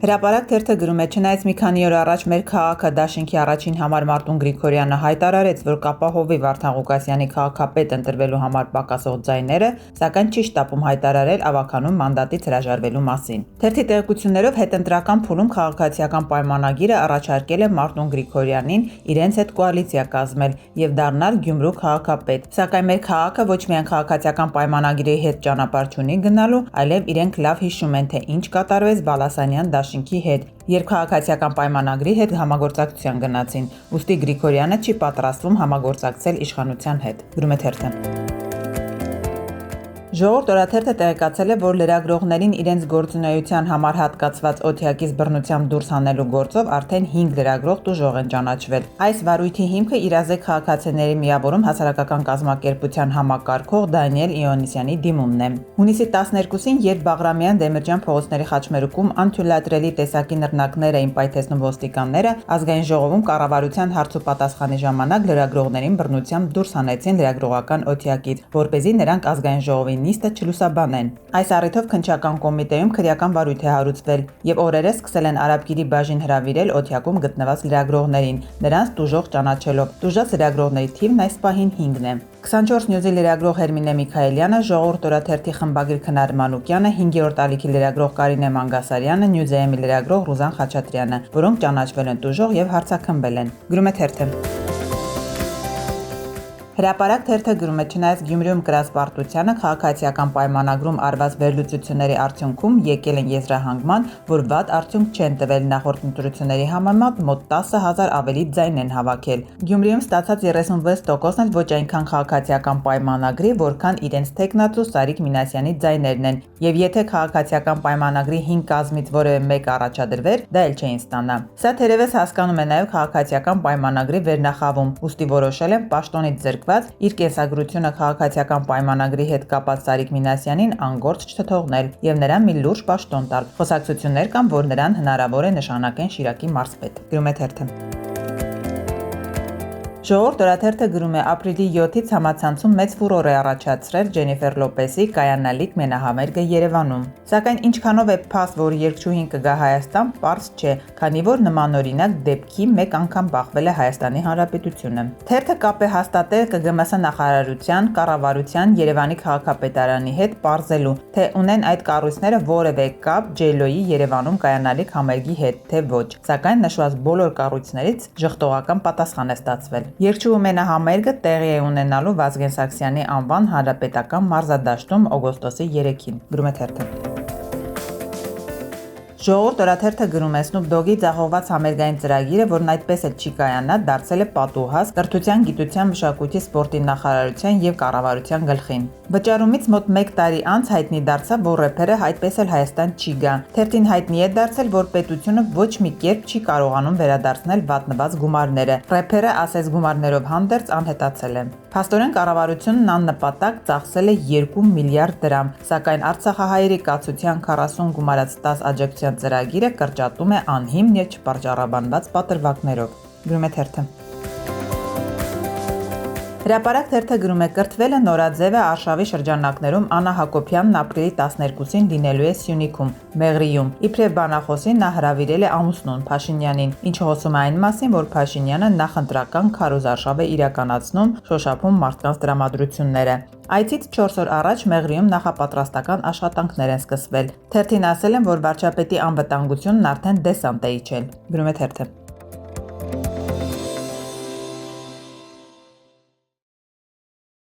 Հրապարակ թերթը գրում է, չնայած մի քանի օր առաջ մեր քաղաքը դաշինքի առաջին համար Մարտուն Գրիգորյանը հայտարարեց, որ կապահովի Վարդան Ղուկասյանի քաղաքապետ ընտրվելու համար պակասող ձայները, սակայն չի շտապում հայտարարել ավականուն մանդատից հրաժարվելու մասին։ Թերթի տեղեկություններով հետընտրական փուլում քաղաքացիական պայմանագիրը առաջարկել է Մարտուն Գրիգորյանին իրենց հետ կոալիցիա կազմել եւ դառնալ Գյումրու քաղաքապետ։ Սակայն մեր քաղաքը ոչ միայն քաղաքացիական պայմանագրի հետ ճանապարհ չունի գնալու, այլև իրենք լավ հիշում են, թե ինչ կատարվեց Բալասանյան դաշինքի հետ, երբ քաղաքացիական պայմանագրի հետ համագործակցության գնացին, ուստի Գրիգորյանը չի պատրաստվում համագործակցել իշխանության հետ, գրում է թերթը։ Ժողովուրդ օրաթերթը տեղեկացել է, որ լրագրողներին իրենց գործունեության համար հատկացված օթյակից բռնությամբ դուրս հանելու գործով արդեն 5 լրագրող տուժող են ճանաչվել։ Այս վարույթի հիմքը իրազեկ քաղաքացիների միավորում հասարակական կազմակերպության համակարգող Դանիել Իոնիսյանի դիմումն է։ Հունիսի 12-ին, երբ Բաղրամյան Դեմիրճյան փողոցների խաչմերուկում անթույլատրելի տեսակի նռնակներ էին պայթեցնում ոստիկանները, ազգային ժողովում կառավարության հարցուպատասխանի ժամանակ լրագրողներին բռնությամբ դուրս հանեցին լրագրողական օթյակից, որպեսզի նրանք ազգային ժողովի նիստը չլուսաբանեն։ Այս առիթով քննչական կոմիտեում քրեական վարույթ է հարուցվել եւ օրերս սկսել են Արաբգիրի բաժին հրավիրել օթյակում գտնված լրագրողներին, նրանց տուժող ճանաչելով։ Տուժած լրագրողների թիվն այս պահին 5-ն է։ 24 Նյուզի լրագրող Հերմինե Միքայելյանը, Ժողովուրդ օրաթերթի խմբագիր Քնար Մանուկյանը, 5-րդ ալիքի լրագրող Կարինե Մանգասարյանը, Նյուզեեմի լրագրող Ռուզան Խաչատրյանը, որոնք ճանաչվել են տուժող եւ հարցաքննվել են։ Գրում է թերթը։ Հրապարակ թերթը գրում է, չնայած Գյումրիում կրած պարտությանը քաղաքացիական պայմանագրում արված վերլուծությունների արդյունքում եկել են եզրահանգման, որ վատ արդյունք չեն տվել, նախորդ ընտրությունների համեմատ մոտ 10,000 ավելի ձայն են հավաքել։ Գյումրիում ստացած 36%-ն էլ ոչ այնքան քաղաքացիական պայմանագրի, որքան իրենց թեկնածու Սարիկ Մինասյանի ձայներն են, եւ եթե քաղաքացիական պայմանագրի 5 կազմից որևէ մեկ առաջադրվեր, դա էլ չէին ստանա։ Սա թերևս հասկանում է նաեւ քաղաքացիական պայմանագրի վերնախավում, ուստի որոշել են պաշտոնից իր կենսագրությունը քաղաքացիական պայմանագրի հետ կապած Սարիկ Մինասյանին անգործ չթողնել եւ նրան մի լուրջ պաշտոն տալ։ Խոսակցություններ կան, որ նրան հնարավոր է նշանակեն Շիրակի մարզպետ, գրում է թերթը։ Ժողովուրդ օրաթերթը գրում է, ապրիլի 7-ից համացանցում մեծ ֆուրոր է առաջացրել Ջենիֆեր Լոպեսի կայանալիք մենահամերգը Երևանում։ Սակայն ինչքանով է փաստ, որ երգչուհին կգա Հայաստան, պարզ չէ, քանի որ նմանօրինակ դեպքի մեկ անգամ բախվել է Հայաստանի Հանրապետությունը։ Թերթը կապ է հաստատել ԿԳՄՍ նախարարության, կառավարության, Երևանի քաղաքապետարանի հետ պարզելու, թե ունեն այդ կառույցները որևէ կապ Ջելոյի Երևանում կայանալիք համերգի հետ, թե ոչ։ Սակայն նշված բոլոր կառույցներից ժխտողական պատասխան է ստացվել։ Երգչուհու մենահամերգը տեղի է ունենալու Վազգեն Սաքսյանի անվան հանրապետական մարզադաշտում օգոստոսի 3-ին, գրում է թերթը։ Ժողովուրդ օրաթերթը գրում է, Snoop Dogg-ի ձախողված համերգային ծրագիրը, որն այդպես էլ չի կայանա, դարձել է պատուհաս կրթության, գիտության, մշակույթի, սպորտի նախարարության եւ կառավարության գլխին։ Վճարումից մոտ 1 տարի անց հայտնի դարձավ, որ рэփերը այդպես էլ Հայաստան չի գա։ Թերթին հայտնի է դարձել, որ պետությունը ոչ մի կերպ չի կարողանում վերադարձնել վատնված գումարները։ Рэփերը ասես գումարներով հանդերձ անհետացել է։ Փաստորեն կառավարությունն աննպատակ ծախսել է 2 միլիարդ դրամ, սակայն Արցախահայերի կացության 40 գումարած 10 աջակցության ծրագիրը կրճատում է անհիմն եւ չպատճառաբանված պատրվակներով, գրում է թերթը։ Հրապարակ թերթը գրում է, կրթվել է նորաձևը Արշավի շրջանակներում Աննա Հակոբյանն ապրիլի 12-ին լինելու է Սյունիքում, Մեղրիում։ Իբրև բանախոսի նա հրավիրել է ամուսնուն Փաշինյանին, ինչը խոսում է այն մասին, որ Փաշինյանը նախընտրական քարոզարշավ է իրականացնում, շոշափում մարդկանց տրամադրությունները։ Այցից 4 օր առաջ Մեղրիում նախապատրաստական աշխատանքներ են սկսվել։ Թերթին ասել են, որ վարչապետի անվտանգությունն արդեն դեսանտ է իջել, գրում է թերթը։